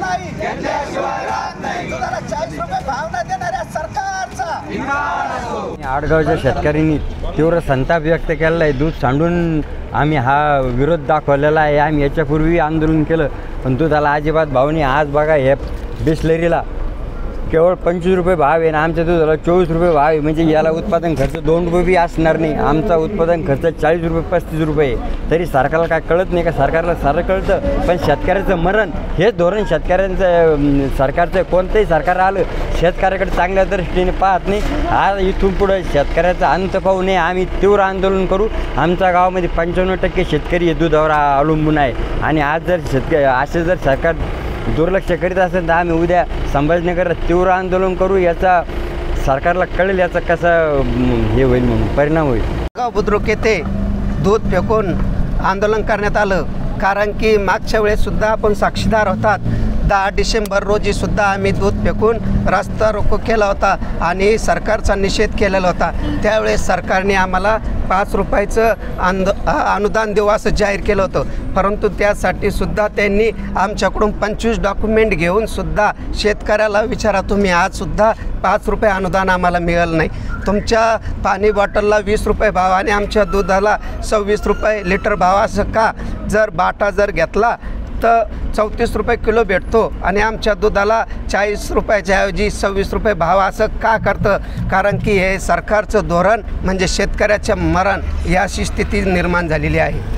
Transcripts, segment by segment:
नाही, दुधाला 40 रुपये भाव न देणाऱ्या सरकारचा आडगावच्या शेतकऱ्यांनी तीव्र संताप व्यक्त केलेला आहे। दूध सांडून आम्ही हा विरोध दाखवलेला आहे। आम्ही याच्यापूर्वी आंदोलन केलं पण दुधाला अजिबात भाव नाही। आज बघा हे बिस्लरीला केवळ 25 रुपये भाव आहे ना, आमच्या दुधाला 24 रुपये भाव आहे। म्हणजे याला उत्पादन खर्च 2 रुपये बी असणार नाही। आमचा उत्पादन खर्च 40 रुपये 35 रुपये आहे। तरी सरकारला काय कळत नाही का? सरकारला सारं कळतं पण शेतकऱ्याचं मरण हेच धोरण शेतकऱ्यांचं सरकारचं कोणतंही सरकार आलं शेतकऱ्याकडे चांगल्या दृष्टीने पाहत नाही। आज इथून पुढे शेतकऱ्याचा अंत पाहू नये आम्ही तीव्र आंदोलन करू। आमच्या गावामध्ये 95% शेतकरी हे दुधावर अवलंबून आहे आणि आज जर असे जर सरकार दुर्लक्ष करीत असेल तर आम्ही उद्या संभाजीनगरात तीव्र आंदोलन करू। याचा सरकारला कळेल याचा कसा हे होईल म्हणून परिणाम होईल। गाव बुद्रुक येथे दूध फेकून आंदोलन करण्यात आलं कारण की मागच्या वेळेससुद्धा आपण साक्षीदार होतात। 10 डिसेंबर रोजी सुद्धा आम्ही दूध फेकून रस्ता रोको केला होता आणि सरकारचा निषेध केलेला होता। त्यावेळेस सरकारने आम्हाला 5 रुपयाचं अनुदान देऊ असं जाहीर केलं होतं, परंतु त्यासाठी सुद्धा त्यांनी आमच्याकडून 25 डॉक्युमेंट घेऊन सुद्धा शेतकऱ्याला विचारा तुम्ही आजसुद्धा 5 रुपये अनुदान आम्हाला मिळालं नाही। तुमच्या पाणी बॉटलला 20 रुपये भाव आणि आमच्या दुधाला 26 रुपये लिटर भाव असं का? जर बाटा जर घेतला तर 34 रुपये किलो भेटतो आणि आमच्या दुधाला 40 रुपयाच्या ऐवजी 26 रुपये भाव असं का करतं? कारण की हे सरकारचं धोरण म्हणजे शेतकऱ्याचे मरण याची स्थिती निर्माण झालेली आहे।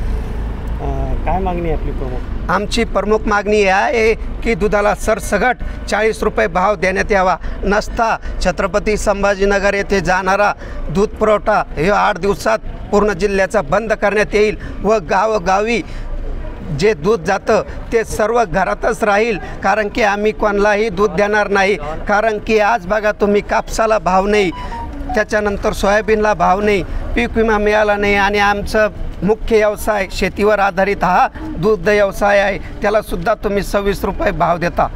काय मागणी आहे आपली प्रमुख? आमची प्रमुख मागणी ही आहे की दुधाला सरसगट 40 रुपये भाव देण्यात यावा। नसता छत्रपती संभाजीनगर येथे जाणारा दूध पुरवठा हे 8 दिवसात पूर्ण जिल्ह्याचा बंद करण्यात येईल व गावोगावी जे दूध जातं ते सर्व घरातच राहील। कारण की आम्ही कोणालाही दूध देणार नाही। कारण की आज बघा तुम्ही कापसाला भाव नाही, त्याच्यानंतर सोयाबीनला भाव नाही, पीक विमा मिळाला नाही आणि आमचं मुख्य व्यवसाय शेतीवर आधारित हा दूध व्यवसाय आहे, त्यालासुद्धा तुम्ही 26 रुपये भाव देता।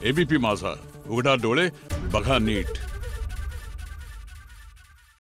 एबीपी माझा, उघडा डोळे बघा नीट।